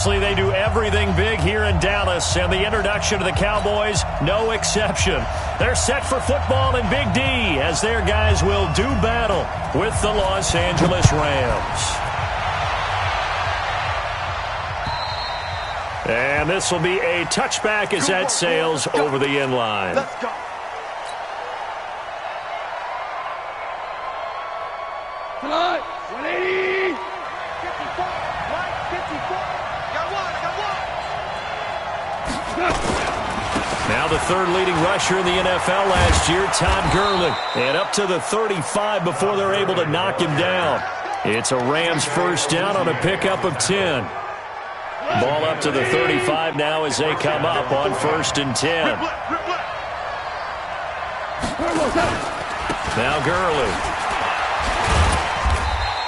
They do everything big here in Dallas, and the introduction to the Cowboys, no exception. They're set for football in Big D as their guys will do battle with the Los Angeles Rams. And this will be a touchback as that sails over the end line. Let's go. Tonight, 180. 54, right, 54. Now the third leading rusher in the NFL last year, Todd Gurley. And up to the 35 before they're able to knock him down. It's a Rams first down on a pickup of 10. Ball up to the 35 now as they come up on 1st and 10. Now Gurley.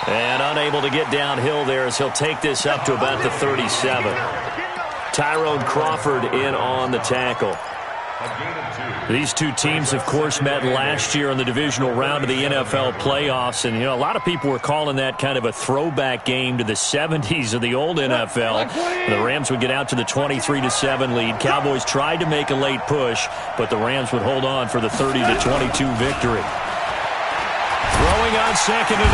And unable to get downhill there as he'll take this up to about the 37. Tyrone Crawford in on the tackle. These two teams, of course, met last year in the divisional round of the NFL playoffs. And, a lot of people were calling that kind of a throwback game to the 70s of the old NFL. The Rams would get out to the 23-7 lead. Cowboys tried to make a late push, but the Rams would hold on for the 30-22 victory. Throwing on 2nd and 8.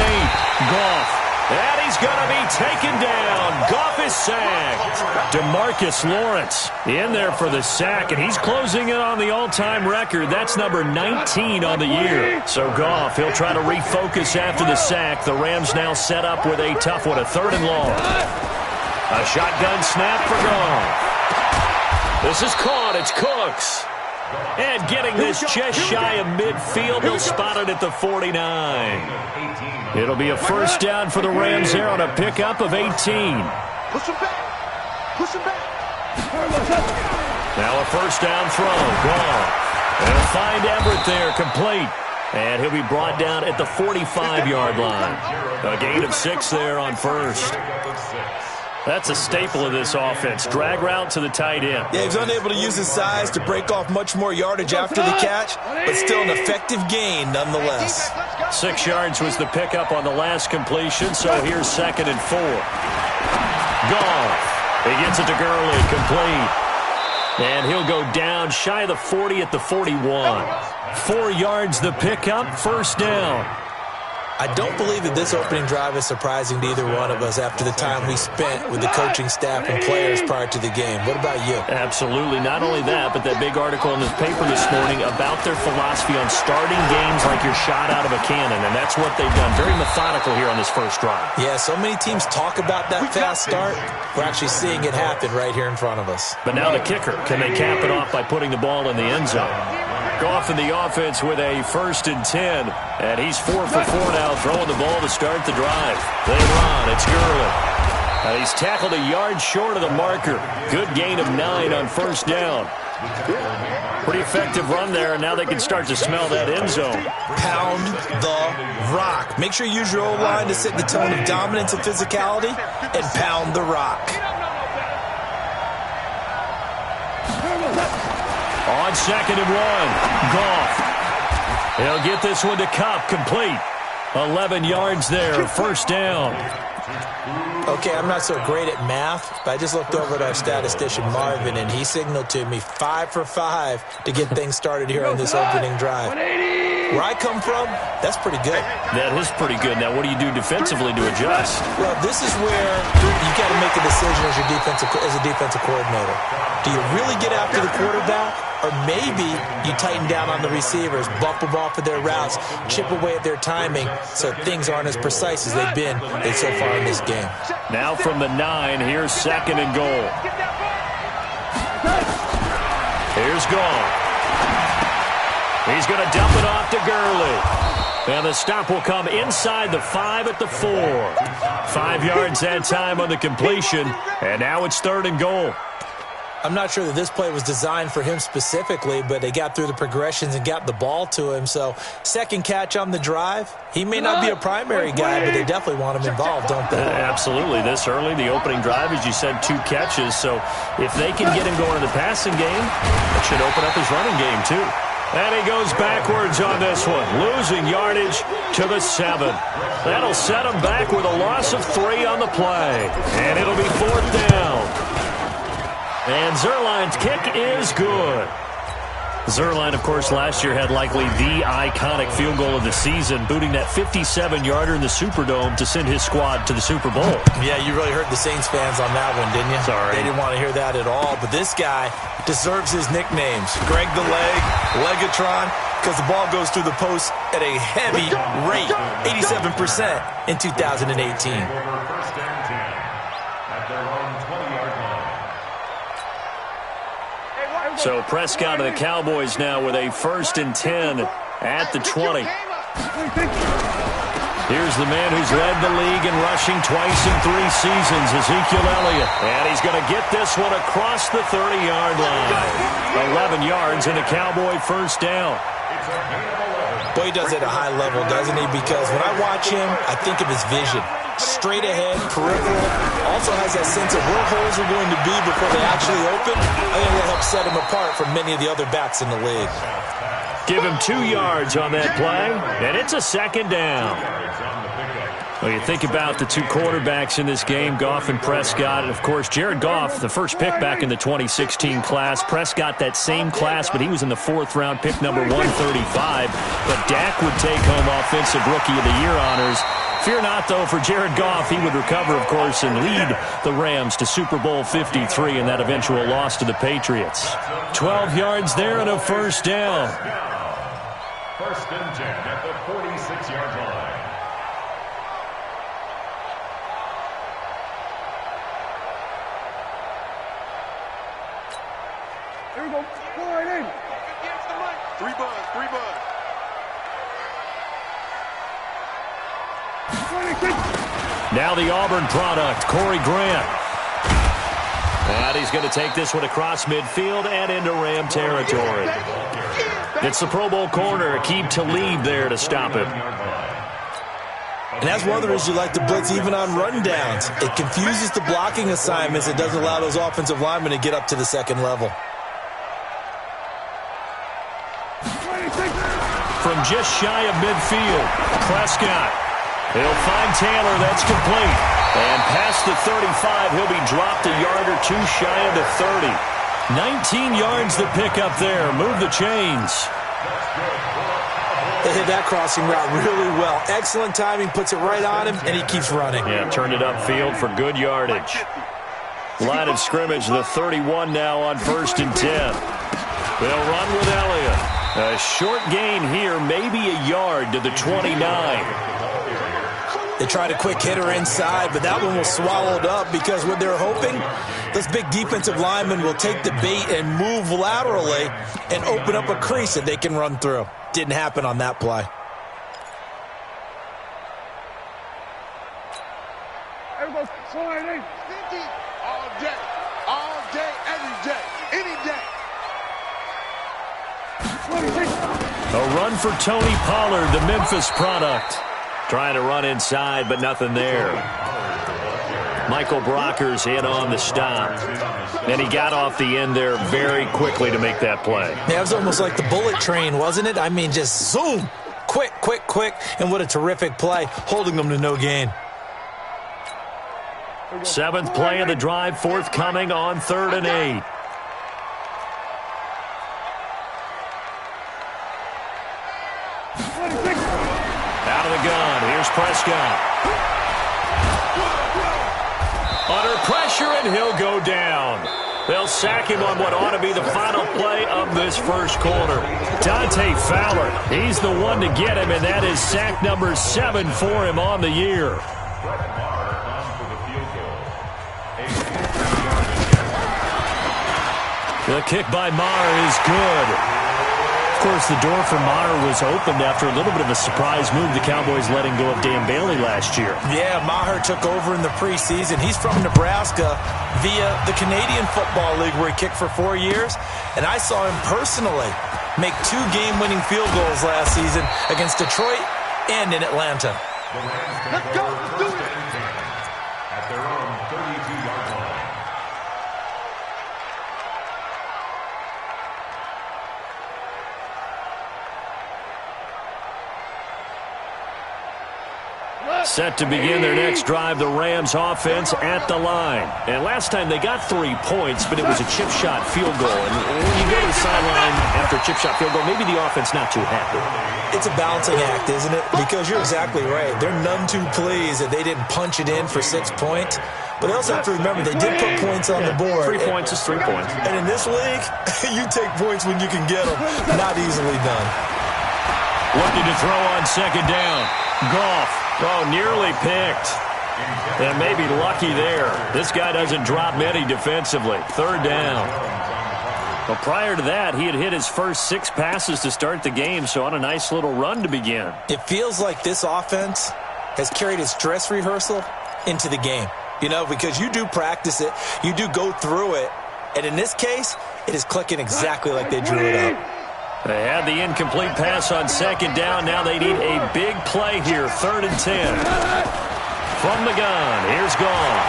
Goff. And he's going to be taken down. Goff is sacked. DeMarcus Lawrence in there for the sack, and he's closing in on the all-time record. That's number 19 on the year. So Goff, he'll try to refocus after the sack. The Rams now set up with a tough one, a 3rd and long. A shotgun snap for Goff. This is caught. It's Cooks. And getting this just shy of midfield, they'll spot it at the 49. It'll be a first down for the Rams there on a pickup of 18. Push him back. Push him back. Now a first down throw. Gone. They'll find Everett there, complete. And he'll be brought down at the 45-yard line. A gain of 6 there on 1st. That's a staple of this offense. Drag route to the tight end. Yeah, he's unable to use his size to break off much more yardage after the catch, but still an effective gain nonetheless. 6 yards was the pickup on the last completion, so here's 2nd and 4. Goff. He gets it to Gurley, complete. And he'll go down shy of the 40 at the 41. 4 yards the pickup, first down. I don't believe that this opening drive is surprising to either one of us after the time we spent with the coaching staff and players prior to the game. What about you? Absolutely. Not only that, but that big article in the paper this morning about their philosophy on starting games like you're shot out of a cannon, and that's what they've done. Very methodical here on this first drive. Yeah, so many teams talk about that fast start. We're actually seeing it happen right here in front of us. But now the kicker. Can they cap it off by putting the ball in the end zone? Goff in the offense with a 1st and 10. And he's 4 for 4 now, throwing the ball to start the drive. They run. It's Gurley. He's tackled a yard short of the marker. Good gain of 9 on first down. Pretty effective run there, and now they can start to smell that end zone. Pound the rock. Make sure you use your O-line to set the tone of dominance and physicality, and pound the rock. On 2nd and 1, Goff. He'll get this one to Kupp, complete. 11 yards there, first down. Okay, I'm not so great at math, but I just looked over at our statistician, Marvin, and he signaled to me 5 for 5 to get things started here on this opening drive. Where I come from, that's pretty good. That is pretty good. Now, what do you do defensively to adjust? Well, this is where you got to make a decision as a defensive coordinator. Do you really get after the quarterback, or maybe you tighten down on the receivers, bump them off of their routes, chip away at their timing so things aren't as precise as they've been so far in this game? Now from the 9, here's 2nd and goal. Here's Goff. He's going to dump it off to Gurley. And the stop will come inside the 5 at the 4. 5 yards that time on the completion. And now it's 3rd and goal. I'm not sure that this play was designed for him specifically, but they got through the progressions and got the ball to him. So, second catch on the drive. He may not be a primary guy, but they definitely want him involved, don't they? Absolutely. This early, the opening drive, as you said, 2 catches. So, if they can get him going in the passing game, it should open up his running game, too. And he goes backwards on this one, losing yardage to the 7. That'll set him back with a loss of 3 on the play. And it'll be 4th down. And Zuerlein's kick is good. Zuerlein, of course, last year had likely the iconic field goal of the season, booting that 57-yarder in the Superdome to send his squad to the Super Bowl. Yeah, you really hurt the Saints fans on that one, didn't you? Sorry. They didn't want to hear that at all. But this guy deserves his nicknames. Greg the Leg, Legatron, because the ball goes through the post at a heavy rate, 87% in 2018. So Prescott and the Cowboys now with a 1st and 10 at the 20. Here's the man who's led the league in rushing twice in 3 seasons, Ezekiel Elliott. And he's going to get this one across the 30-yard line. 11 yards and a Cowboy 1st down. Boy, he does it at a high level, doesn't he? Because when I watch him, I think of his vision. Straight ahead, peripheral, also has that sense of where holes are going to be before they actually open. I think that helps set him apart from many of the other backs in the league. Give him 2 yards on that play, and it's a 2nd down. Well, you think about the 2 quarterbacks in this game, Goff and Prescott. And, of course, Jared Goff, the first pick back in the 2016 class. Prescott, that same class, but he was in the 4th round, pick number 135. But Dak would take home Offensive Rookie of the Year honors. Fear not, though, for Jared Goff. He would recover, of course, and lead the Rams to Super Bowl 53 in that eventual loss to the Patriots. 12 yards there and a 1st down. 1st and 10 at the 46-yard line. Here we go. Go right in. 3 buds, 3 buds. Now the Auburn product, Corey Grant. And he's going to take this one across midfield and into Ram territory. It's the Pro Bowl corner, Aqib Talib there to stop him. And that's one of the reasons you like to blitz even on rundowns. It confuses the blocking assignments. It doesn't allow those offensive linemen to get up to the 2nd level. From just shy of midfield, Prescott. He'll find Taylor. That's complete. And past the 35, he'll be dropped a yard or 2 shy of the 30. 19 yards the pickup there. Move the chains. They hit that crossing route really well. Excellent timing, puts it right on him, and he keeps running. Yeah, turned it upfield for good yardage. Line of scrimmage, the 31 now on 1st and 10. They'll run with Elliott. A short gain here, maybe a yard to the 29. They tried a quick hitter inside, but that one was swallowed up because what they're hoping, those big defensive linemen will take the bait and move laterally and open up a crease that they can run through. Didn't happen on that play. Everybody, slide in. All day, every day, any day. A run for Tony Pollard, the Memphis product. Trying to run inside, but nothing there. Michael Brockers in on the stop. And he got off the end there very quickly to make that play. Yeah, it was almost like the bullet train, wasn't it? I mean, just zoom. Quick, quick, quick. And what a terrific play, holding them to no gain. 7th play of the drive, forthcoming on 3rd and 8. Out of the gun, here's Prescott. Under pressure, and he'll go down. They'll sack him on what ought to be the final play of this first quarter. Dante Fowler, he's the one to get him, and that is sack number 7 for him on the year. The kick by Maher is good. Of course, the door for Maher was opened after a little bit of a surprise move. The Cowboys letting go of Dan Bailey last year. Yeah, Maher took over in the preseason. He's from Nebraska via the Canadian Football League where he kicked for 4 years. And I saw him personally make 2 game-winning field goals last season against Detroit and in Atlanta. Let's go. Let's do it. At their own 32-yard line. Set to begin their next drive, the Rams offense at the line. And last time they got 3 points, but it was a chip shot field goal. And when you go to the sideline after a chip shot field goal, maybe the offense not too happy. It's a balancing act, isn't it? Because you're exactly right. They're none too pleased that they didn't punch it in for 6 points. But they also have to remember they did put points on the board. 3 points is 3 points. And in this league, you take points when you can get them. Not easily done. Looking to throw on second down. Goff. Oh, nearly picked. And maybe lucky there. This guy doesn't drop many defensively. Third down. Well, prior to that, he had hit his first 6 passes to start the game, so on a nice little run to begin. It feels like this offense has carried its dress rehearsal into the game. You know, because you do practice it, you do go through it, and in this case, it is clicking exactly like they drew it up. They had the incomplete pass on second down. Now they need a big play here, 3rd and 10. From the gun, here's Goff.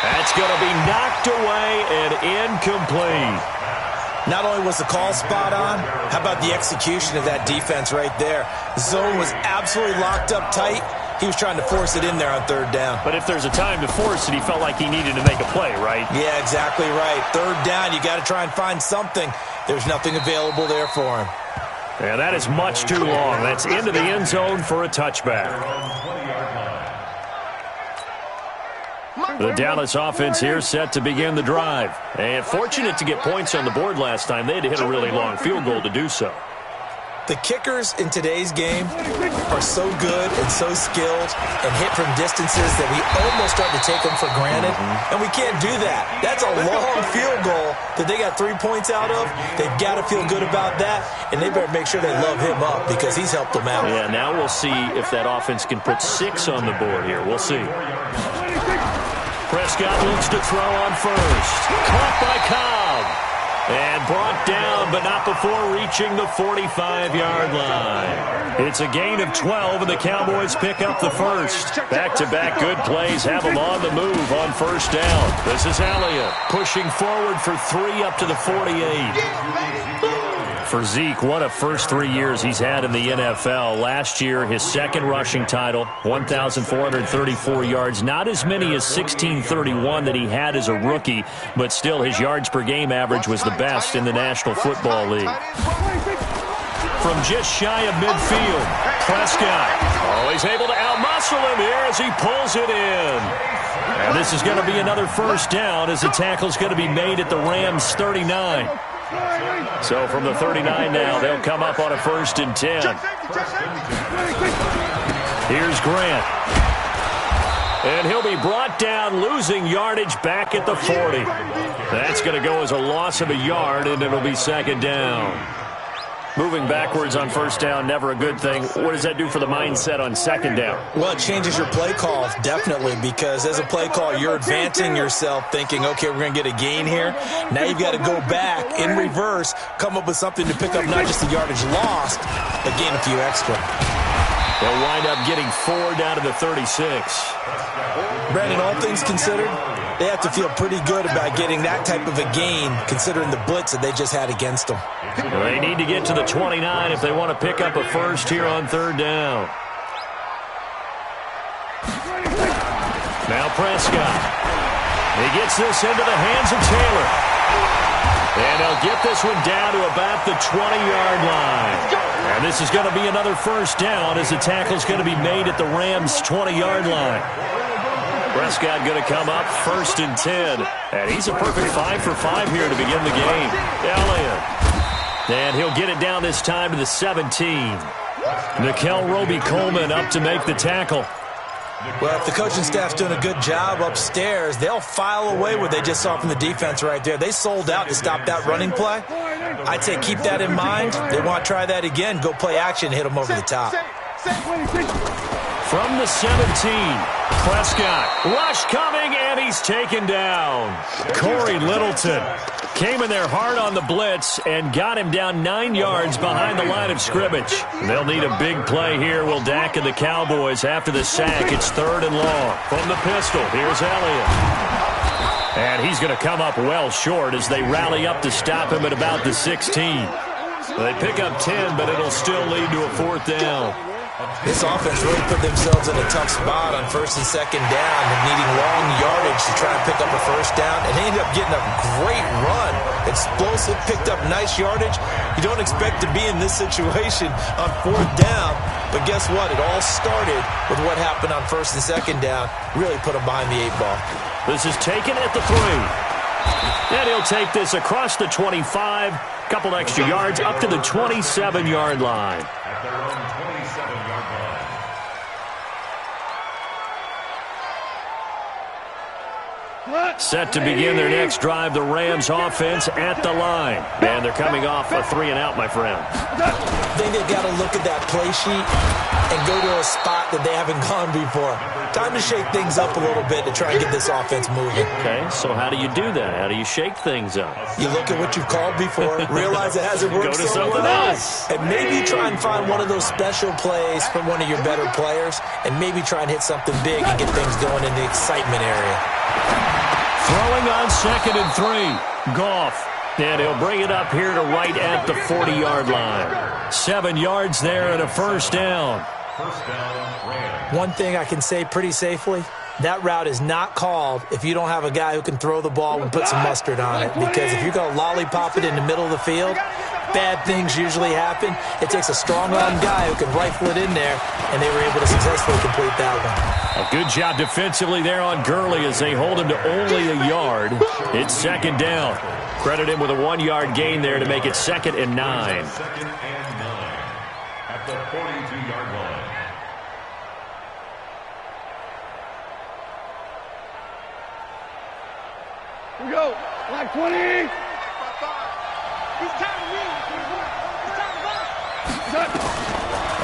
That's going to be knocked away and incomplete. Not only was the call spot on, how about the execution of that defense right there? The zone was absolutely locked up tight. He was trying to force it in there on 3rd down. But if there's a time to force it, he felt like he needed to make a play, right? Yeah, exactly right. 3rd down, you got to try and find something. There's nothing available there for him. Yeah, that is much too long. That's into the end zone for a touchback. The Dallas offense here set to begin the drive. And fortunate to get points on the board last time. They had to hit a really long field goal to do so. The kickers in today's game are so good and so skilled and hit from distances that we almost start to take them for granted. And we can't do that. That's a long field goal that they got 3 points out of. They've got to feel good about that, and they better make sure they love him up because he's helped them out. Yeah, now we'll see if that offense can put 6 on the board here. We'll see. Prescott looks to throw on first. Caught by Cobb. And brought down, but not before reaching the 45-yard line. It's a gain of 12, and the Cowboys pick up the first. Back-to-back good plays have them on the move on first down. This is Elliott pushing forward for 3 up to the 48. For Zeke, what a first 3 years he's had in the NFL. Last year, his 2nd rushing title, 1,434 yards. Not as many as 1,631 that he had as a rookie, but still his yards per game average was the best in the National Football League. From just shy of midfield, Prescott. Oh, he's able to outmuscle him here as he pulls it in. And this is going to be another first down as the tackle's going to be made at the Rams' 39. So from the 39 now, they'll come up on a 1st and 10. Here's Grant. And he'll be brought down, losing yardage back at the 40. That's going to go as a loss of a yard, and it'll be 2nd down. Moving backwards on first down, never a good thing. What does that do for the mindset on 2nd down? Well, it changes your play call, definitely, because as a play call, you're advancing yourself ting, okay, we're going to get a gain here. Now you've got to go back in reverse, come up with something to pick up not just the yardage lost, but gain a few extra. They'll wind up getting 4 down to the 36. Brandon, all things considered, they have to feel pretty good about getting that type of a gain, considering the blitz that they just had against them. They need to get to the 29 if they want to pick up a first here on 3rd down. Now Prescott. He gets this into the hands of Taylor. And they'll get this one down to about the 20-yard line. And this is going to be another first down as the tackle's going to be made at the Rams' 20-yard line. Prescott going to come up 1st and 10. And he's a perfect 5 for 5 here to begin the game. Elliott. And he'll get it down this time to the 17. Nickel Roby-Coleman up to make the tackle. Well, if the coaching staff's doing a good job upstairs, they'll file away what they just saw from the defense right there. They sold out to stop that running play. I'd say keep that in mind. They want to try that again. Go play action, hit them over the top. From the 17, Prescott. Rush coming, and he's taken down. Corey Littleton came in there hard on the blitz and got him down 9 yards behind the line of scrimmage. They'll need a big play here, will Dak and the Cowboys after the sack. It's 3rd and long. From the pistol, here's Elliott. And he's going to come up well short as they rally up to stop him at about the 16. They pick up 10, but it'll still lead to a 4th down. This offense really put themselves in a tough spot on first and second down, needing long yardage to try and pick up a first down, and they ended up getting a great run. Explosive, picked up nice yardage. You don't expect to be in this situation on fourth down, but guess what? It all started with what happened on first and second down. Really put them behind the 8-ball. This is taken at the 3. And he'll take this across the 25, couple extra yards up to the 27-yard line. At their own 27-yard line. Set to begin their next drive, the Rams offense at the line. And they're coming off a 3-and-out, my friend. I think they've got to look at that play sheet and go to a spot that they haven't gone before. Time to shake things up a little bit to try and get this offense moving. Okay, so how do you do that? How do you shake things up? You look at what you've called before, realize it hasn't worked Go to so something well, else. and maybe try and find one of those special plays from one of your better players, and maybe try and hit something big and get things going in the excitement area. Throwing on 2nd and 3. Goff. And he'll bring it up here to right at the 40-yard line. 7 yards there and a first down. First down, Rams. One thing I can say pretty safely, that route is not called if you don't have a guy who can throw the ball and put some mustard on it. Because if you're going to lollipop it in the middle of the field, bad things usually happen. It takes a strong-arm guy who can rifle it in there, and they were able to successfully complete that one. A good job defensively there on Gurley as they hold him to only a yard. It's 2nd down. Credit him with a 1-yard gain there to make it 2nd and 9. 2nd and 9 at the 42-yard line. Here we go. Like 20.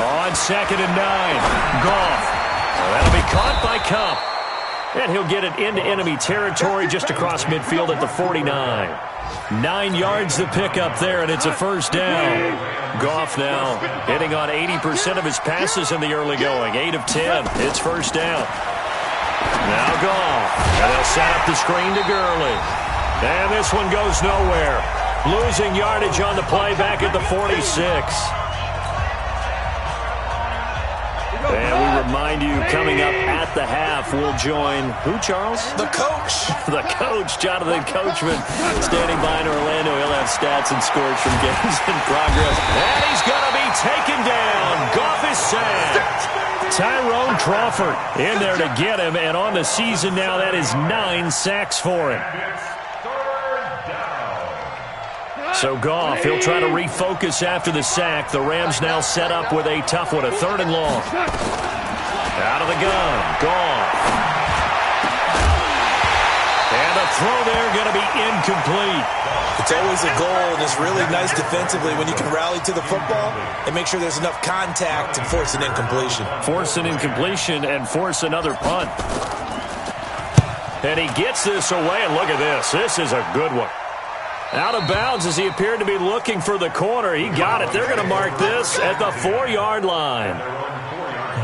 On 2nd and 9. Goff. Well, that'll be caught by Cup. And he'll get it into enemy territory just across midfield at the 49. 9 yards to pick up there, and it's a first down. Goff now hitting on 80% of his passes in the early going. 8 of 10. It's first down. Now Goff. And they'll set up the screen to Gurley. And this one goes nowhere. Losing yardage on the play back at the 46. And we remind you, coming up at the half, we'll join who, Charles? The coach. The coach, Jonathan Coachman, standing by in Orlando. He'll have stats and scores from games in progress. And he's going to be taken down. Goff is sacked. Tyrone Crawford in there to get him. And on the season now, that is 9 sacks for him. So Goff, he'll try to refocus after the sack. The Rams now set up with a tough one, a 3rd and long. Out of the gun, Goff. And a throw there going to be incomplete. It's always a goal, and it's really nice defensively when you can rally to the football and make sure there's enough contact and force an incompletion. Force an incompletion and force another punt. And he gets this away, and look at this. This is a good one. Out of bounds as he appeared to be looking for the corner. He got it. They're going to mark this at the 4-yard line.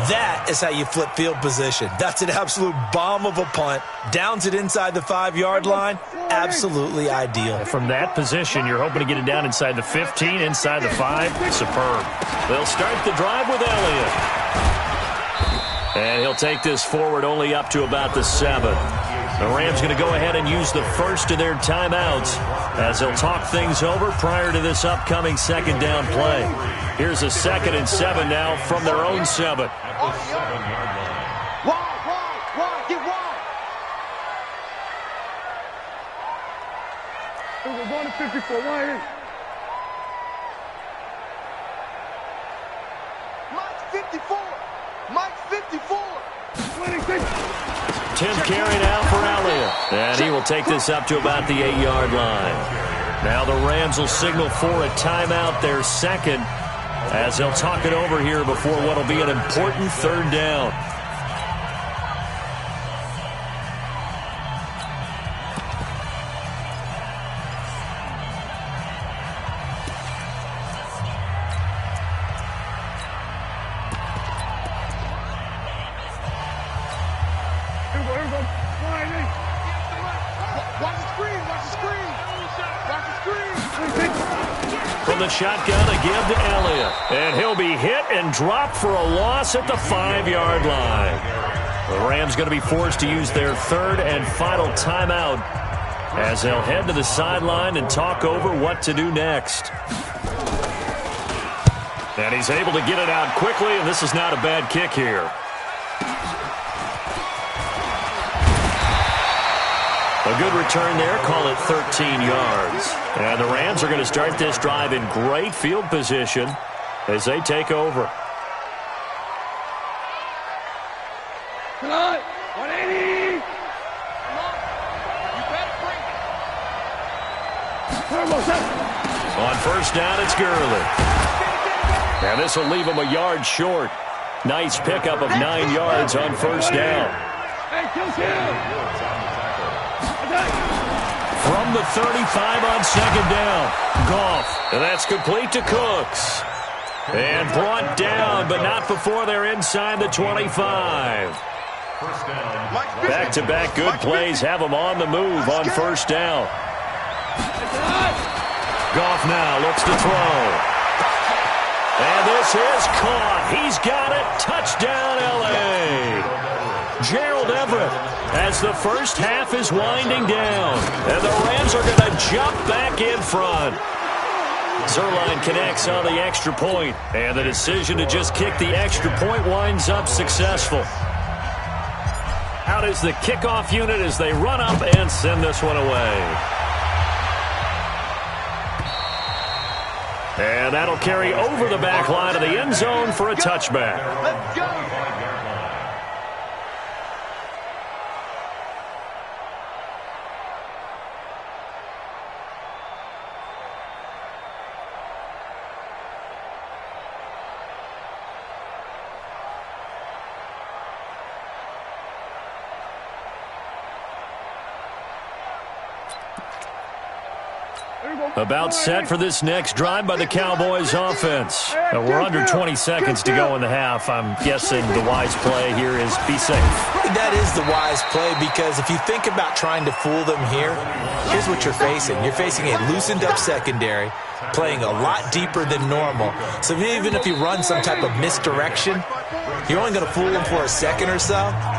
That is how you flip field position. That's an absolute bomb of a punt. Downs it inside the 5-yard line. Absolutely ideal. From that position, you're hoping to get it down inside the 15, inside the 5. Superb. They'll start the drive with Elliott. And he'll take this forward only up to about the 7. The Rams going to go ahead and use the first of their timeouts as they'll talk things over prior to this upcoming 2nd down play. Here's a 2nd and 7 now from their own 7. Wide, get wide. We're going to 54. Wide in. Mike's 54. Mike's 54. 26. 10th carry now for Elliott. And he will take this up to about the 8-yard line. Now the Rams will signal for a timeout, their 2nd, as they'll talk it over here before what will be an important 3rd down. From in the shotgun, a give to Elliott. And he'll be hit and dropped for a loss at the 5-yard line. The Rams going to be forced to use their third and final timeout as they'll head to the sideline and talk over what to do next. And he's able to get it out quickly, and this is not a bad kick here. A good return there, call it 13 yards. And the Rams are going to start this drive in great field position as they take over. Come on, 180. On first down, it's Gurley. And this will leave him a yard short. Nice pickup of 9 yards on first down. Hey, kill. From the 35 on second down, Goff. And that's complete to Cooks. And brought down, but not before they're inside the 25. Back-to-back good plays have them on the move on first down. Goff now looks to throw. And this is caught. He's got it. Touchdown, L.A. Gerald Everett as the first half is winding down. And the Rams are going to jump back in front. Zerline connects on the extra point. And the decision to just kick the extra point winds up successful. Out is the kickoff unit as they run up and send this one away. And that'll carry over the back line of the end zone for a touchback. Let's go. About set for this next drive by the Cowboys offense. We're under 20 seconds to go in the half. I'm guessing the wise play here is be safe. That is the wise play, because if you think about trying to fool them here, here's what you're facing. You're facing a loosened up secondary, playing a lot deeper than normal. So even if you run some type of misdirection, you're only going to fool them for a second or so.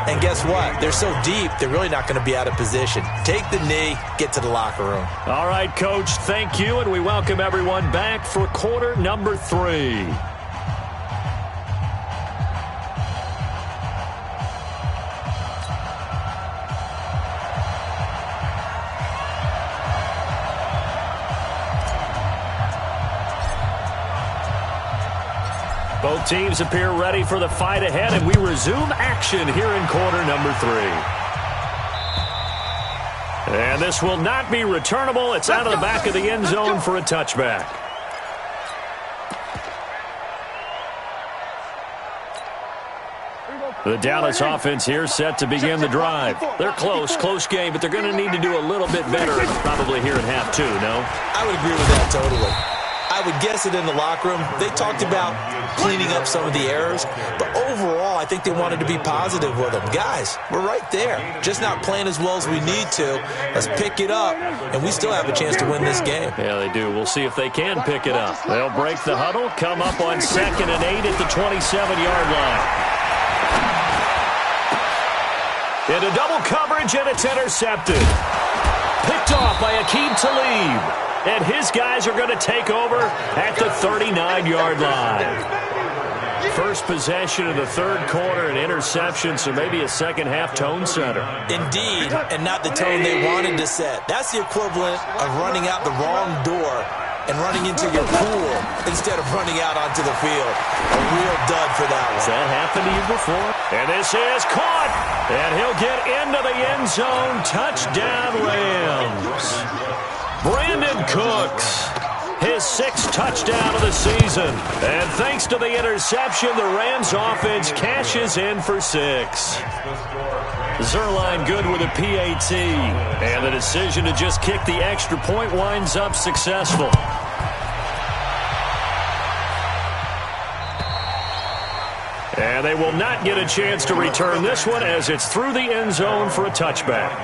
And guess what? They're so deep, they're really not going to be out of position. Take the knee, get to the locker room. All right, Coach, thank you, and we welcome everyone back for quarter number 3. Both teams appear ready for the fight ahead, and we resume action here in quarter number 3. And this will not be returnable. It's out of the back of the end zone for a touchback. The Dallas offense here set to begin the drive. They're close game, but they're going to need to do a little bit better probably here in half 2, no? I would agree with that totally. I would guess it in the locker room. They talked about cleaning up some of the errors, but overall, I think they wanted to be positive with them. Guys, we're right there. Just not playing as well as we need to. Let's pick it up, and we still have a chance to win this game. Yeah, they do. We'll see if they can pick it up. They'll break the huddle, come up on 2nd and 8 at the 27-yard line. Into double coverage, and it's intercepted. Picked off by Aqib Talib. And his guys are going to take over at the 39-yard line. First possession of the third quarter, an interception, so maybe a second-half tone setter. Indeed, and not the tone they wanted to set. That's the equivalent of running out the wrong door and running into your pool instead of running out onto the field. A real dud for that one. Has that happened to you before? And this is caught, and he'll get into the end zone. Touchdown, Rams. Brandon Cooks, his 6th touchdown of the season. And thanks to the interception, the Rams offense cashes in for 6. Zerline good with a PAT. And the decision to just kick the extra point winds up successful. And they will not get a chance to return this one as it's through the end zone for a touchback.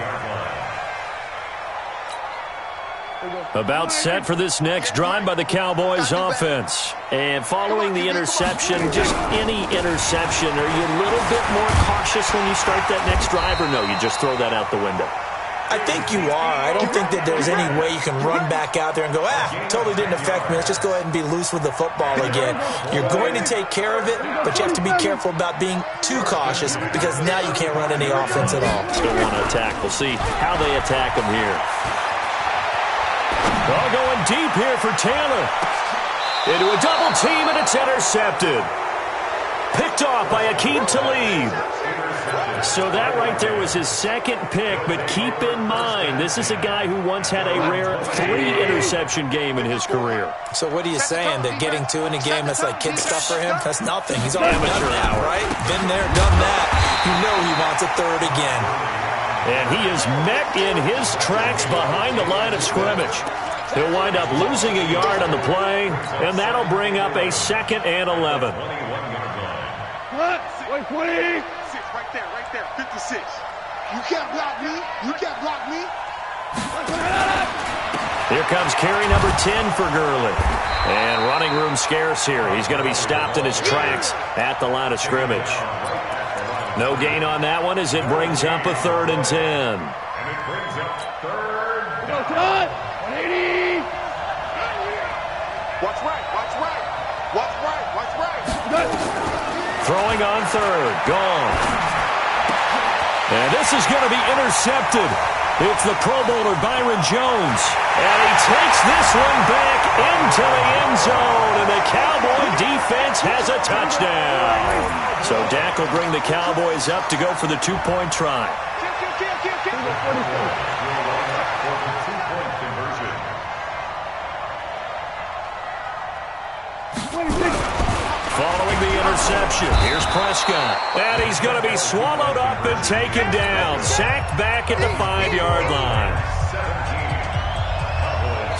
About set for this next drive by the Cowboys offense. And following the interception, just any interception, are you a little bit more cautious when you start that next drive, or no, you just throw that out the window? I think you are. I don't think that there's any way you can run back out there and go, totally didn't affect me. Let's just go ahead and be loose with the football again. You're going to take care of it, but you have to be careful about being too cautious because now you can't run any offense at all. Still want to attack. We'll see how they attack them here. Oh, going deep here for Taylor. Into a double team, and it's intercepted. Picked off by Akeem Talib. So that right there was his second pick, but keep in mind, this is a guy who once had a rare 3-interception game in his career. So what are you saying, that getting 2 in a game, that's like kid stuff for him? That's nothing. He's already done that, right? Been there, done that. You know he wants a third again. And he is met in his tracks behind the line of scrimmage. He'll wind up losing a yard on the play, and that'll bring up a 2nd and 11. Wait, 20. Right there, 56. You can't block me. You can't block me. Here comes carry number 10 for Gurley. And running room scarce here. He's going to be stopped in his tracks at the line of scrimmage. No gain on that one as it brings up a 3rd and 10. And it brings up 3rd. 180. Watch right. Throwing on 3rd. Gone. And this is going to be intercepted. It's the Pro Bowler Byron Jones. And he takes this one back into the end zone. And the Cowboy defense has a touchdown. So Dak will bring the Cowboys up to go for the 2-point try. Following the interception, here's Prescott. And he's going to be swallowed up and taken down. Sacked back at the 5-yard line.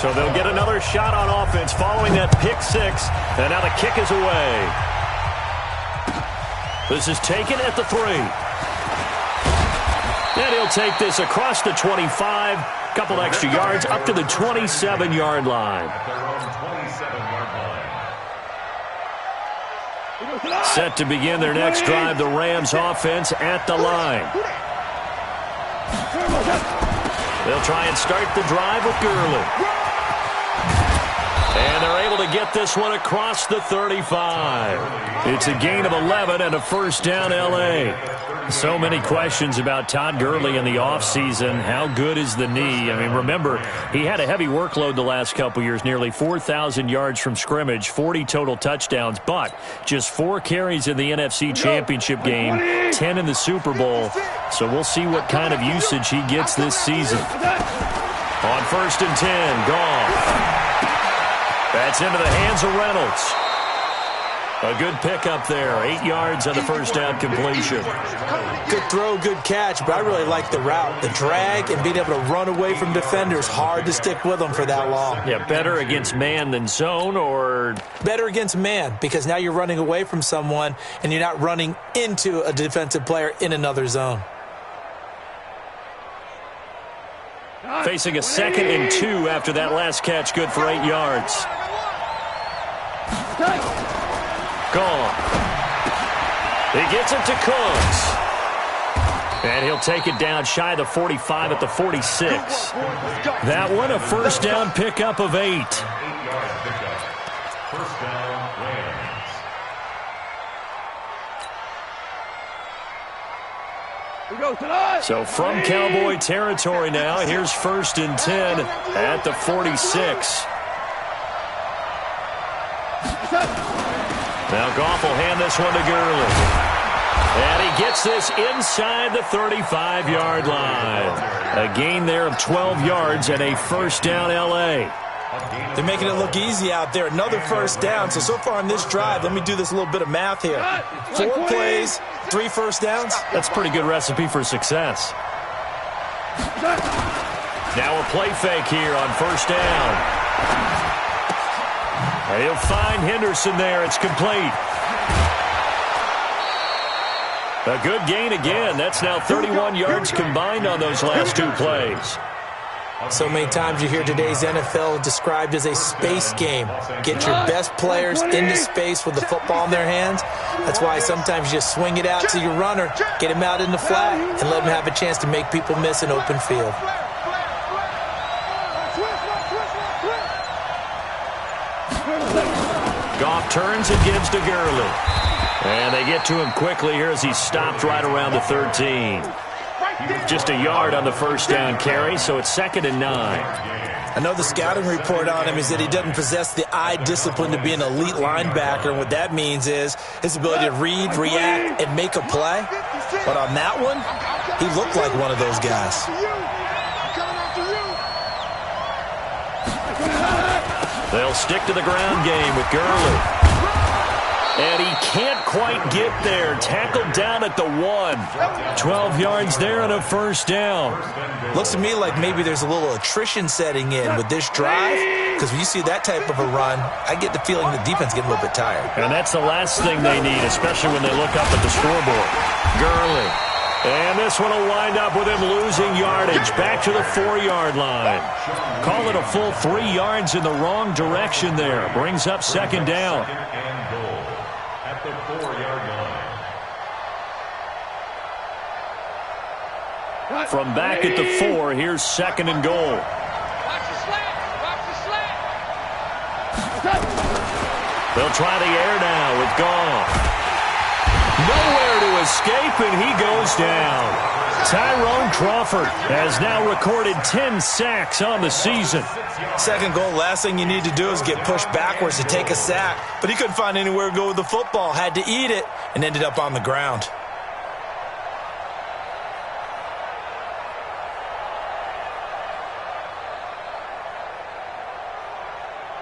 So they'll get another shot on offense following that pick 6. And now the kick is away. This is taken at the 3. And he'll take this across the 25. Couple extra yards up to the 27-yard line. Set to begin their next drive, the Rams offense at the line. They'll try and start the drive with Gurley. And they're able to get this one across the 35. It's a gain of 11 and a 1st down L.A. So many questions about Todd Gurley in the offseason. How good is the knee? I mean, remember, he had a heavy workload the last couple years, nearly 4,000 yards from scrimmage, 40 total touchdowns, but just 4 carries in the NFC Championship game, 10 in the Super Bowl. So we'll see what kind of usage he gets this season. On 1st and 10, Goff. That's into the hands of Reynolds. A good pickup there. 8 yards on the 1st down completion. Good throw, good catch, but I really like the route. The drag and being able to run away from defenders, hard to stick with them for that long. Yeah, better against man than zone, or? Better against man, because now you're running away from someone and you're not running into a defensive player in another zone. Facing a 2nd and 2 after that last catch, good for 8 yards. Gone. He gets it to Cooks. And he'll take it down shy of the 45 at the 46. That one, a 1st down pickup of 8. 8-yard pickup. 1st down, Rams. So from Cowboy territory now, here's 1st and 10 at the 46. Now Goff will hand this one to Gurley. And he gets this inside the 35-yard line. A gain there of 12 yards and a 1st down L.A. They're making it look easy out there. Another 1st down. So far on this drive, let me do this little bit of math here. 4 plays, 3 1st downs. That's a pretty good recipe for success. Now a play fake here on 1st down. He'll find Henderson there. It's complete. A good gain again. That's now 31 yards combined on those last 2 plays. So many times you hear today's NFL described as a space game. Get your best players into space with the football in their hands. That's why sometimes you just swing it out to your runner, get him out in the flat, and let him have a chance to make people miss an open field. Goff turns and gives to Gurley. And they get to him quickly here as he's stopped right around the 13. Just a yard on the first down carry, so it's 2nd and 9. I know the scouting report on him is that he doesn't possess the eye discipline to be an elite linebacker, and what that means is his ability to read, react, and make a play. But on that one, he looked like one of those guys. They'll stick to the ground game with Gurley. And he can't quite get there. Tackled down at the 1. 12 yards there and a first down. Looks to me like maybe there's a little attrition setting in with this drive, because when you see that type of a run, I get the feeling the defense getting a little bit tired. And that's the last thing they need, especially when they look up at the scoreboard. Gurley. And this one will wind up with him losing yardage back to the 4-yard line. Call it a full 3 yards in the wrong direction there. Brings up 2nd down. At the 4-yard line. From back at the 4, here's 2nd and goal. Watch the slant. Watch the slant. They'll try the air now with Goff. Nowhere to escape, and he goes down. Tyrone Crawford has now recorded 10 sacks on the season. 2nd goal, last thing you need to do is get pushed backwards to take a sack. But he couldn't find anywhere to go with the football, had to eat it, and ended up on the ground.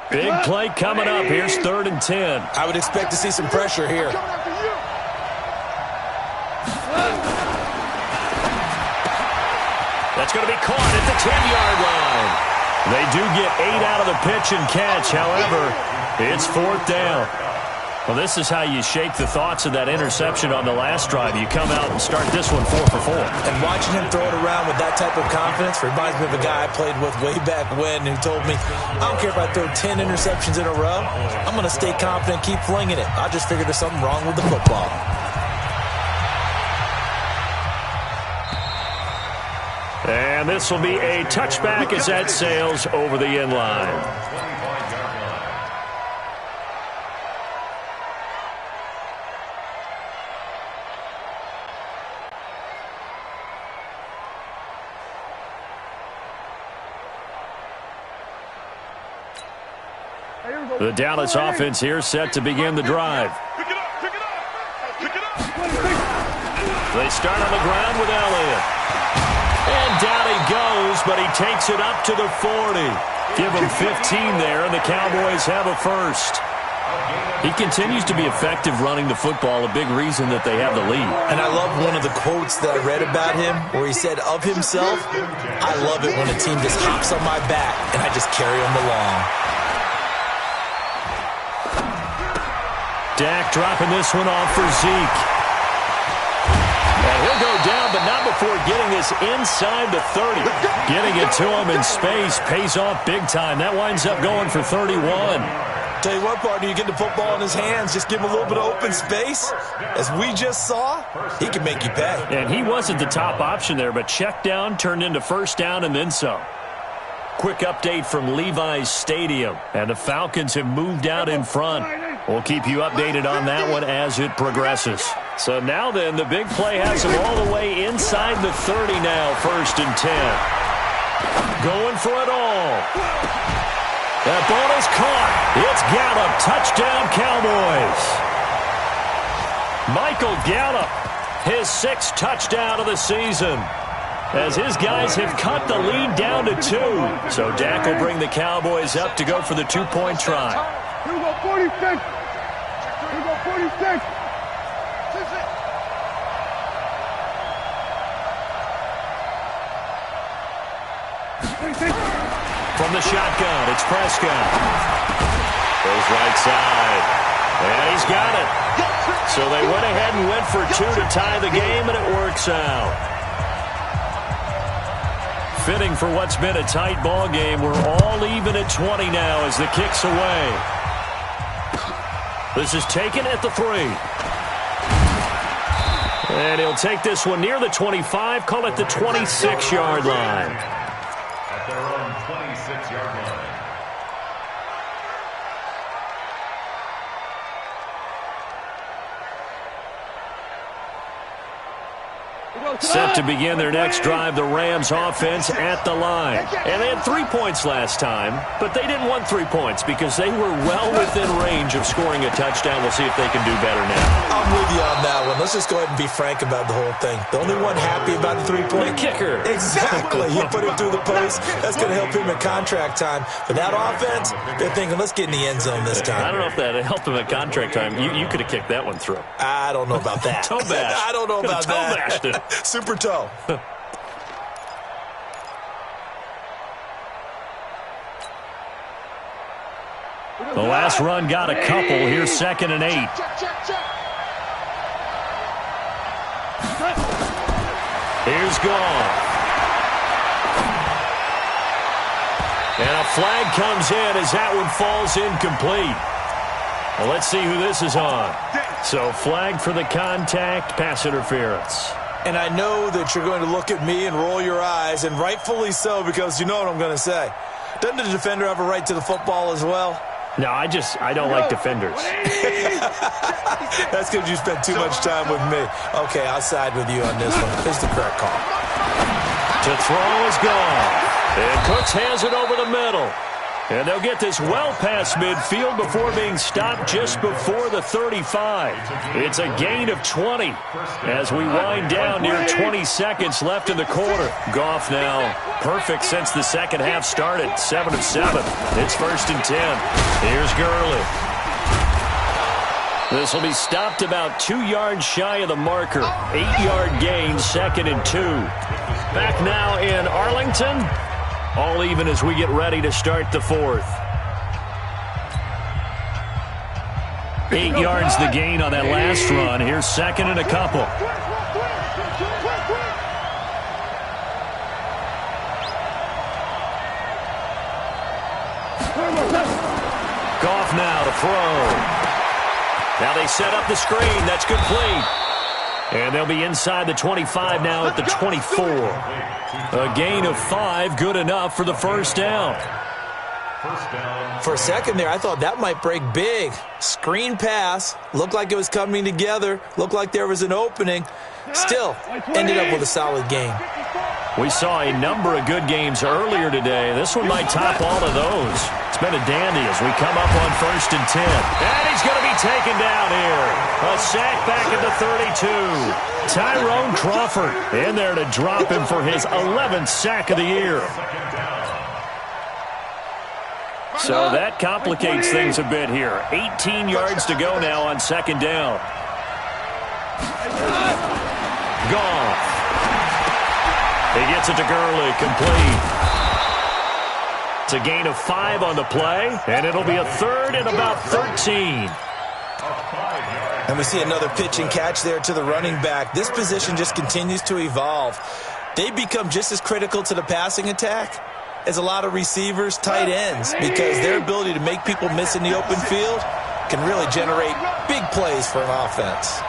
Big play coming up. Here's 3rd and 10. I would expect to see some pressure here. That's going to be caught at the 10-yard line. They do get 8 out of the pitch and catch. However, it's 4th down. Well, this is how you shake the thoughts of that interception on the last drive. You come out and start this one 4 for 4. And watching him throw it around with that type of confidence reminds me of a guy I played with way back when who told me, I don't care if I throw 10 interceptions in a row. I'm going to stay confident, keep flinging it. I just figured there's something wrong with the football. And this will be a touchback as that sails over the end line. The Dallas offense here set to begin the drive. They start on the ground with Elliott. And down he goes, but he takes it up to the 40. Give him 15 there, and the Cowboys have a first. He continues to be effective running the football, a big reason that they have the lead. And I love one of the quotes that I read about him where he said of himself, I love it when a team just hops on my back and I just carry them along. Dak dropping this one off for Zeke. And he'll go down, but not before getting this inside the 30. Getting it to him in space pays off big time. That winds up going for 31. Tell you what, partner, you get the football in his hands, just give him a little bit of open space. As we just saw, he can make you pay. And he wasn't the top option there, but check down turned into first down and then some. Quick update from Levi's Stadium. And the Falcons have moved out in front. We'll keep you updated on that one as it progresses. So now then, the big play has him all the way inside the 30 now, 1st and 10. Going for it all. That ball is caught. It's Gallup. Touchdown, Cowboys. Michael Gallup, his 6th touchdown of the season, as his guys have cut the lead down to 2. So Dak will bring the Cowboys up to go for the 2-point try. Here we go, 46. Here we go, 46. From the shotgun, it's Prescott. Goes right side. And he's got it. So they went ahead and went for 2 to tie the game, and it works out. fitting for what's been a tight ball game. We're all even at 20 now as the kick's away. This is taken at the 3. And he'll take this one near the 25, call it the 26-yard line. At their own 26-yard line. Set to begin their next drive, the Rams offense at the line. And they had 3 points last time, but they didn't want 3 points because they were well within range of scoring a touchdown. We'll see if they can do better now. I'm with you on that one. Let's just go ahead and be frank about the whole thing. The only one happy about the 3-point kicker. Exactly. He put it through the post. That's going to help him in contract time. But that offense, they're thinking, let's get in the end zone this time. I don't know if that helped him at contract time. You could have kicked that one through. I don't know about that. Toe bash. I don't know about that. Toe bashed it. Super toe. The last run got a couple. Here's 2nd and 8. Here's Goff. And a flag comes in as that one falls incomplete. Well, let's see who this is on. So flag for the contact, pass interference. And I know that you're going to look at me and roll your eyes, and rightfully so, because you know what I'm going to say. Doesn't the defender have a right to the football as well? No, I don't like defenders. That's because you spent too much time with me. Okay, I'll side with you on this one. It's the correct call. To throw is gone. And Cooks has it over the middle. And they'll get this well past midfield before being stopped just before the 35. It's a gain of 20 as we wind down near 20 seconds left in the quarter. Goff now perfect since the second half started. 7 of 7. It's 1st and 10. Here's Gurley. This will be stopped about 2 yards shy of the marker. 8-yard gain, 2nd and 2. Back now in Arlington. All even as we get ready to start the 4th. 8 yards the gain on that last run. Here's 2nd and a couple. Goff now to throw. Now they set up the screen. That's complete. And they'll be inside the 25 now at the 24. A gain of 5, good enough for the 1st down. For a second there, I thought that might break big. Screen pass, looked like it was coming together, looked like there was an opening. Still, ended up with a solid game. We saw a number of good games earlier today. This one might top all of those. It's been a dandy as we come up on 1st and 10. And he's going to be taken down here. A sack back at the 32. Tyrone Crawford in there to drop him for his 11th sack of the year. So that complicates things a bit here. 18 yards to go now on 2nd down. Goff. He gets it to Gurley, complete. It's a gain of 5 on the play, and it'll be a 3rd and about 13. And we see another pitch and catch there to the running back. This position just continues to evolve. They become just as critical to the passing attack as a lot of receivers, tight ends, because their ability to make people miss in the open field can really generate big plays for an offense.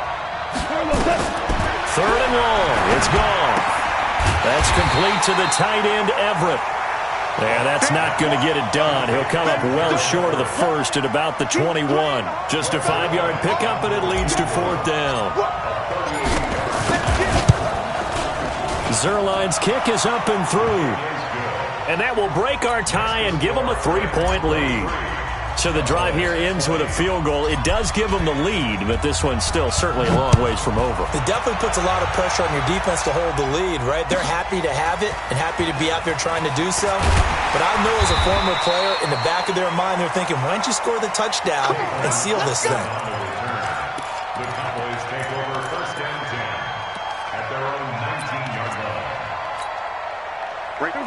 3rd and long. It's gone. That's complete to the tight end, Everett. And that's not going to get it done. He'll come up well short of the 1st at about the 21. Just a 5-yard pickup, and it leads to 4th down. Zerline's kick is up and through. And that will break our tie and give them a 3-point lead. So the drive here ends with a field goal. It does give them the lead, but this one's still certainly a long ways from over. It definitely puts a lot of pressure on your defense to hold the lead, right? They're happy to have it and happy to be out there trying to do so. But I know as a former player, in the back of their mind, they're thinking, why don't you score the touchdown and seal this thing? The Cowboys take over 1st and 10 at their own 19-yard line.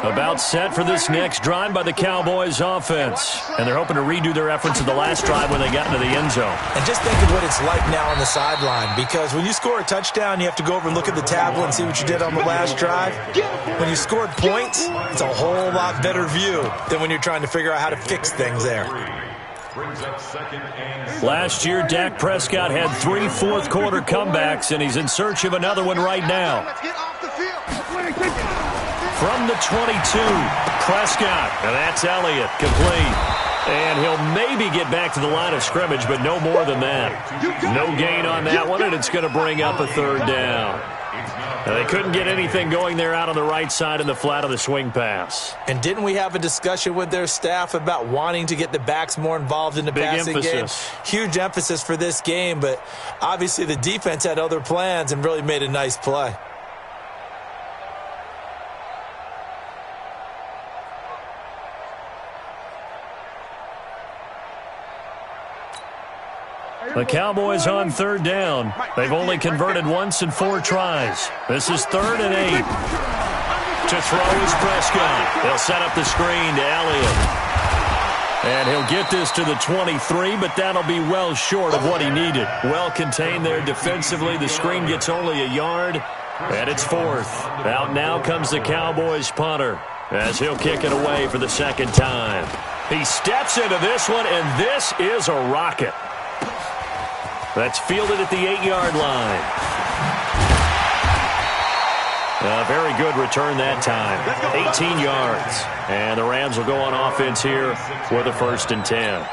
About set for this next drive by the Cowboys offense. And they're hoping to redo their efforts in the last drive when they got into the end zone. And just think of what it's like now on the sideline, because when you score a touchdown, you have to go over and look at the tablet and see what you did on the last drive. When you scored points, it's a whole lot better view than when you're trying to figure out how to fix things there. Last year, Dak Prescott had 3 fourth-quarter comebacks, and he's in search of another one right now. From the 22, Prescott, and that's Elliott, complete. And he'll maybe get back to the line of scrimmage, but no more than that. No gain on that one, and it's going to bring up a 3rd down. Now, they couldn't get anything going there out on the right side in the flat of the swing pass. And didn't we have a discussion with their staff about wanting to get the backs more involved in the passing game? Huge emphasis for this game, but obviously the defense had other plans and really made a nice play. The Cowboys on 3rd down. They've only converted once in 4 tries. This is 3rd and 8. To throw is Prescott. They'll set up the screen to Elliott. And he'll get this to the 23, but that'll be well short of what he needed. Well contained there defensively. The screen gets only a yard, and it's 4th. Out now comes the Cowboys punter as he'll kick it away for the 2nd time. He steps into this one, and this is a rocket. That's fielded at the 8-yard line. A very good return that time. 18 yards. And the Rams will go on offense here with a 1st and 10.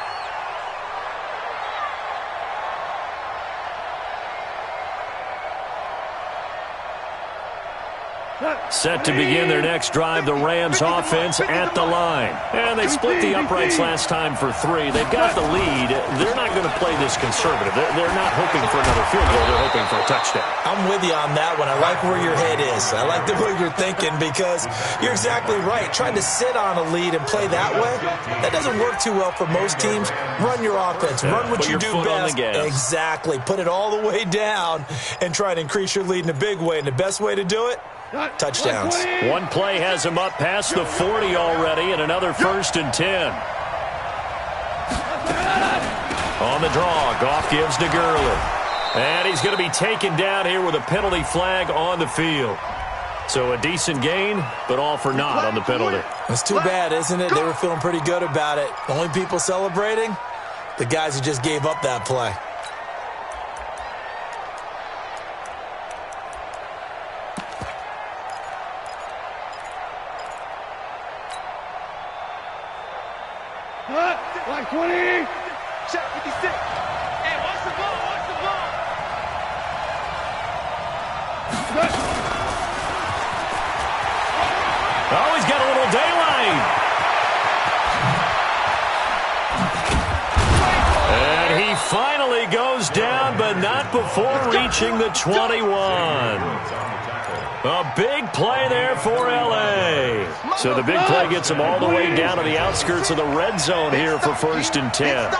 Set to begin their next drive, the Rams offense at the line. And they split the uprights last time for 3. They've got the lead. They're not going to play this conservative. They're not hoping for another field goal. They're hoping for a touchdown. I'm with you on that one. I like where your head is. I like the way you're thinking, because you're exactly right. Trying to sit on a lead and play that way, that doesn't work too well for most teams. Run your offense. Run what you do best. Exactly. Put it all the way down and try to increase your lead in a big way. And the best way to do it? Touchdowns. One play has him up past the 40 already, and another 1st and 10. On the draw, Goff gives to Gurley. And he's going to be taken down here with a penalty flag on the field. So a decent gain, but all for naught on the penalty. It's too bad, isn't it? They were feeling pretty good about it. The only people celebrating? The guys who just gave up that play. Like 20. Shot 56. Hey, watch the ball, watch the ball. Oh, he's got a little daylight. And he finally goes down, but not before reaching the 21. A big play there for L.A. So the big play gets him all the way down to the outskirts of the red zone here for 1st and 10.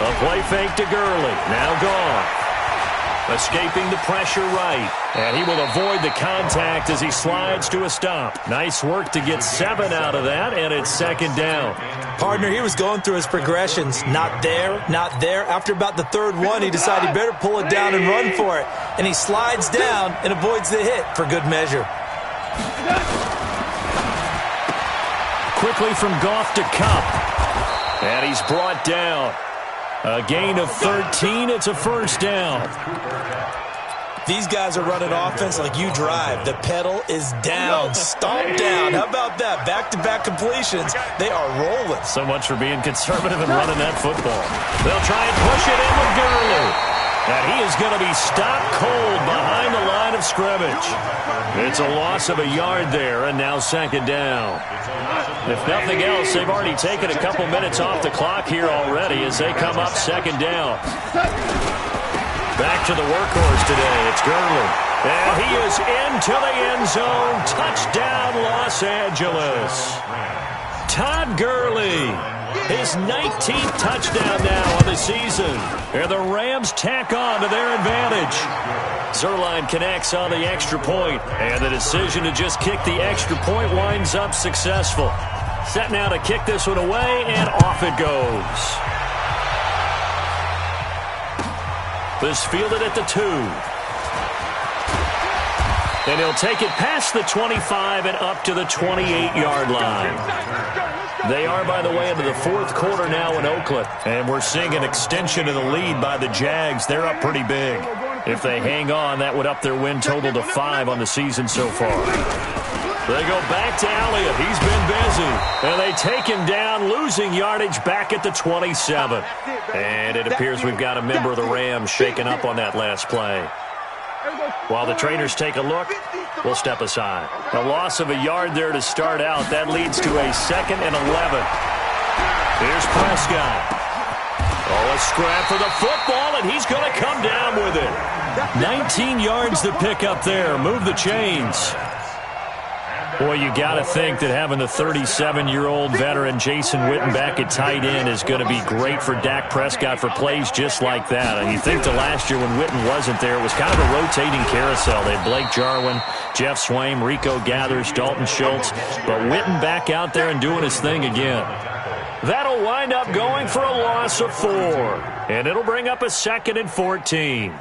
A play fake to Gurley. Now gone. Escaping the pressure right. And he will avoid the contact as he slides to a stop. Nice work to get 7 out of that, and it's 2nd down. Partner, he was going through his progressions. Not there, not there. After about the 3rd one, he decided he better pull it down and run for it. And he slides down and avoids the hit for good measure. Quickly from Goff to Kupp. And he's brought down. A gain of 13. It's a 1st down. These guys are running offense like you drive. The pedal is down. Stomp down. How about that? Back-to-back completions. They are rolling. So much for being conservative and running that football. They'll try and push it in with Gurley. And he is going to be stopped cold behind the line of scrimmage. It's a loss of a yard there, and now 2nd down. If nothing else, they've already taken a couple minutes off the clock here already as they come up 2nd down. Back to the workhorse today. It's Gurley. And he is into the end zone. Touchdown, Los Angeles. Todd Gurley. His 19th touchdown now on the season. And the Rams tack on to their advantage. Zerline connects on the extra point, and the decision to just kick the extra point winds up successful. Set now to kick this one away, and off it goes. This fielded at the 2. And he'll take it past the 25 and up to the 28-yard line. They are, by the way, into the fourth quarter now in Oakland. And we're seeing an extension of the lead by the Jags. They're up pretty big. If they hang on, that would up their win total to 5 on the season so far. They go back to Elliott. He's been busy. And they take him down, losing yardage back at the 27. And it appears we've got a member of the Rams shaken up on that last play. While the trainers take a look, we'll step aside. A loss of a yard there to start out. That leads to a 2nd and 11. Here's Prescott. Oh, a scrap for the football, and he's going to come down with it. 19 yards to pick up there. Move the chains. Boy, you got to think that having the 37-year-old veteran Jason Witten back at tight end is going to be great for Dak Prescott for plays just like that. And you think the last year when Witten wasn't there, it was kind of a rotating carousel. They had Blake Jarwin, Jeff Swaim, Rico Gathers, Dalton Schultz. But Witten back out there and doing his thing again. That'll wind up going for a loss of 4. And it'll bring up a 2nd and 14.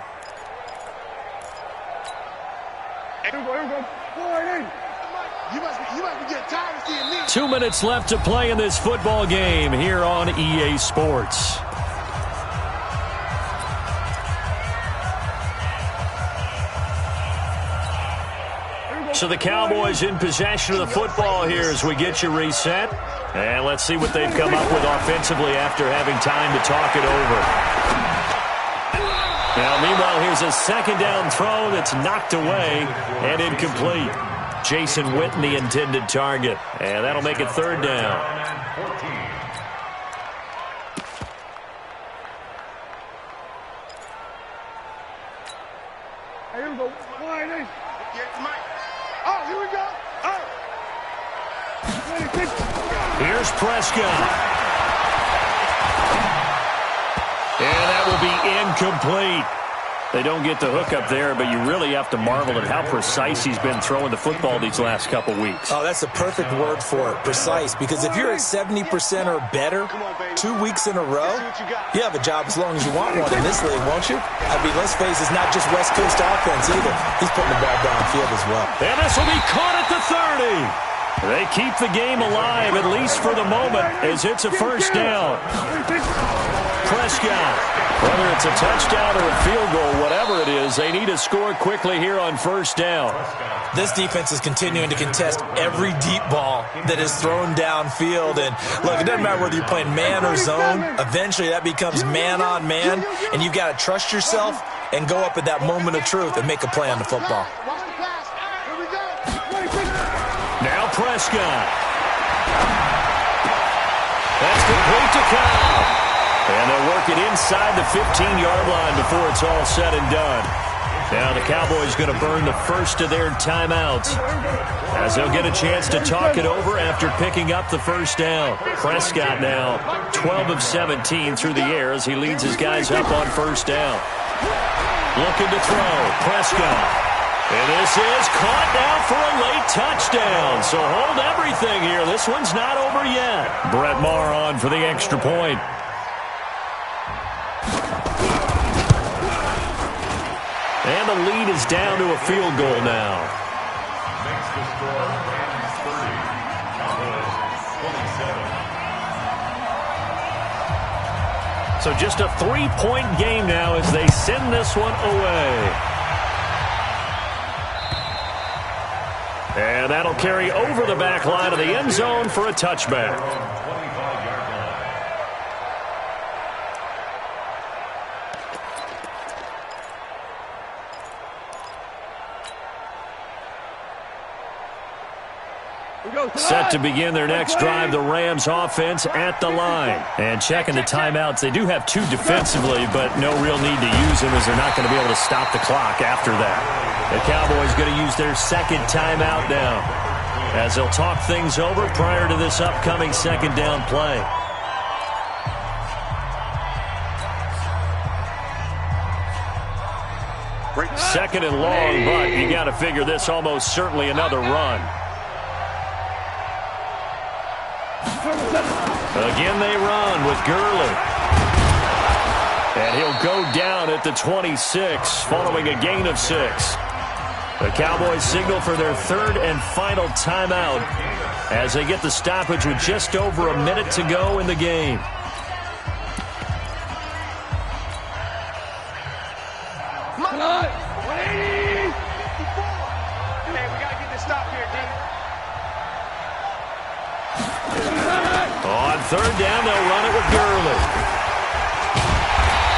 2 minutes left to play in this football game here on EA Sports. So the Cowboys in possession of the football here as we get you reset. And let's see what they've come up with offensively after having time to talk it over. Now, meanwhile, here's a 2nd down throw that's knocked away and incomplete. Jason Witten, the intended target. And that'll make it 3rd down. Here we go. Oh, here we go. Oh. Here's Prescott. And that will be incomplete. They don't get the hook up there, but you really have to marvel at how precise he's been throwing the football these last couple weeks. Oh, that's the perfect word for it, precise, because if you're at 70% or better 2 weeks in a row, you have a job as long as you want one in this league, won't you? I mean, let's face it, it's not just West Coast offense either. He's putting the ball downfield as well. And this will be caught at the 30. They keep the game alive, at least for the moment, as it's a 1st down. Prescott, whether it's a touchdown or a field goal, whatever it is, they need to score quickly here on 1st down. This defense is continuing to contest every deep ball that is thrown downfield. And, look, it doesn't matter whether you're playing man or zone. Eventually that becomes man on man, and you've got to trust yourself and go up at that moment of truth and make a play on the football. Now Prescott. That's complete to Cobb. And they'll work it inside the 15-yard line before it's all said and done. Now the Cowboys going to burn the first of their timeouts as they'll get a chance to talk it over after picking up the 1st down. Prescott now 12 of 17 through the air as he leads his guys up on 1st down. Looking to throw. Prescott. And this is caught now for a late touchdown. So hold everything here. This one's not over yet. Brett Maher on for the extra point. And the lead is down to a field goal now. Makes the score Rams 30, Cowboys 27. So just a 3-point game now as they send this one away. And that'll carry over the back line of the end zone for a touchback. 25-yard line. Set to begin their next drive, the Rams offense at the line. And checking the timeouts, they do have 2 defensively, but no real need to use them as they're not going to be able to stop the clock after that. The Cowboys going to use their 2nd timeout now. as they'll talk things over prior to this upcoming second down play. Second and long, but you got to figure this almost certainly another run. Again they run with Gurley. And he'll go down at the 26 following a gain of 6. The Cowboys signal for their third and final timeout as they get the stoppage with just over a minute to go in the game. On third down, they'll run it with Gurley.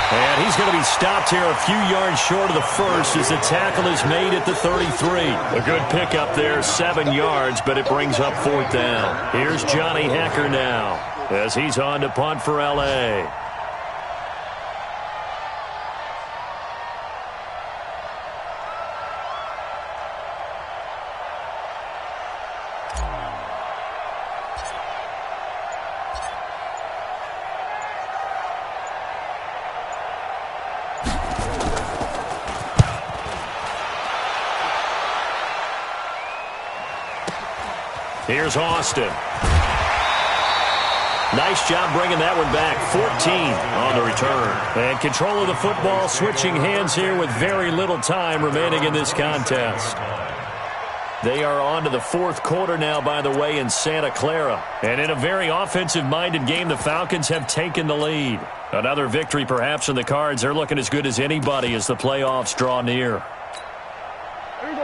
And he's going to be stopped here a few yards short of the first as the tackle is made at the 33. A good pickup there, 7 yards, but it brings up fourth down. Here's Johnny Hekker now as he's on to punt for L.A. Here's Austin. Nice job bringing that one back. 14 on the return. And control of the football switching hands here with very little time remaining in this contest. They are on to the fourth quarter now, by the way, in Santa Clara. And in a very offensive-minded game, the Falcons have taken the lead. Another victory perhaps in the cards. They're looking as good as anybody as the playoffs draw near.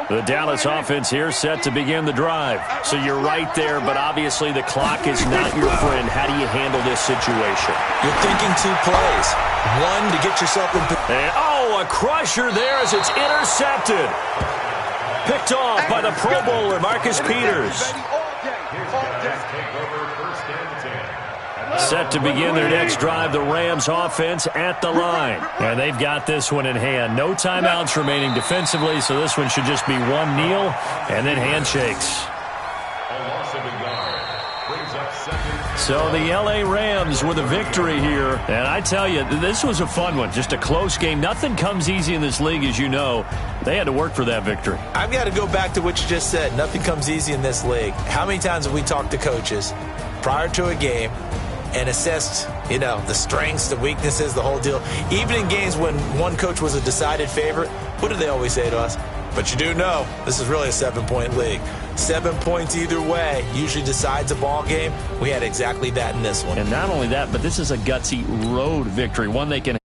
The Dallas offense here set to begin the drive. So you're right there, but obviously the clock is not your friend. How do you handle this situation? You're thinking 2 plays. One, to get yourself in. And, a crusher there as it's intercepted. Picked off by the Pro Bowler, Marcus Peters. Set to begin their next drive, the Rams offense at the line. And they've got this one in hand. No timeouts remaining defensively, so this one should just be one kneel and then handshakes. So the L.A. Rams with a victory here. And I tell you, this was a fun one. Just a close game. Nothing comes easy in this league, as you know. They had to work for that victory. I've got to go back to what you just said. Nothing comes easy in this league. How many times have we talked to coaches prior to a game and assessed, the strengths, the weaknesses, the whole deal? Even in games when one coach was a decided favorite, what do they always say to us? But you do know this is really a 7-point league. 7 points either way usually decides a ball game. We had exactly that in this one. And not only that, but this is a gutsy road victory, one they can